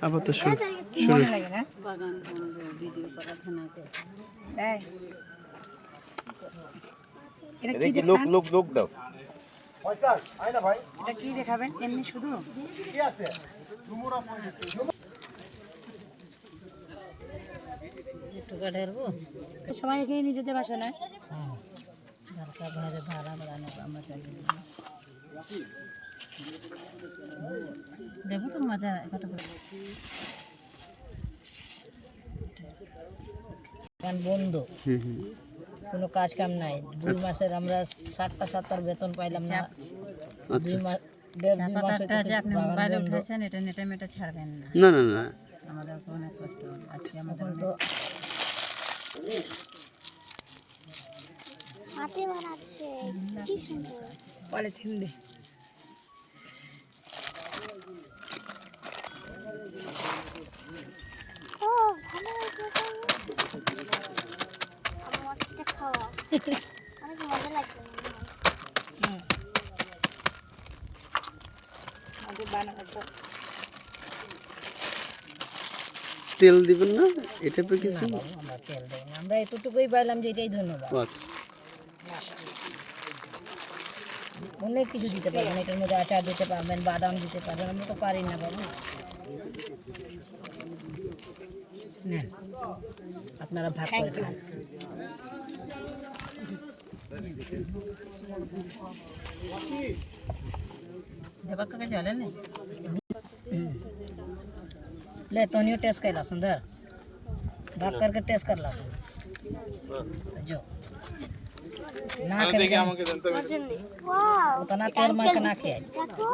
আবার তো শুরু বাগান বন্ধ ভিডিও করা থানাতে দেখি লোক দাও এটা কি দেখাবেন এমনি শুধু কি আছে সবাই এখানে নিজেদের বাসা না ঘরে ভাড়া বাড়ানো আমরা দেবো তো মজা বন্ধ কোনো কাজ কাম নাই 2 মাসের আমরা 60-70 বেতন পাইলাম না 2 মাস 1.5 মাস হইছে আপনি মোবাইলে উঠাইছেন এটা নেটে মেটে ছাড়বেন না না না না আমাদের অনেক কষ্ট আজকে আমাদের তো হাতে বানাচ্ছে কি সুন্দর পলিথিন দে ও ভালো হয়েছে আমার মাছটা খাওয়া অনেক মজা লাগবে আমাদের বানাবো তেল দিবেন না এটা পে কিছু আমরা তেল দেই না আমরা এতটুকুই পাইলাম যে এটাই ধন্যবাদ আচ্ছা অনেক কিছু দিতে পারবেন এটার মধ্যে আচার দিতে পারবেন বাদাম দিতে পারবেন আমরা তো পারি না বাবু নেন আপনারা ভাগ করে খান देवक का चले ने ले तोनियो टेस्ट कैला सुंदर भाग करके टेस्ट कर ला जो ना দেখি আমাকে দেন তো ওয়াও उतना तेल मत ना के দেখো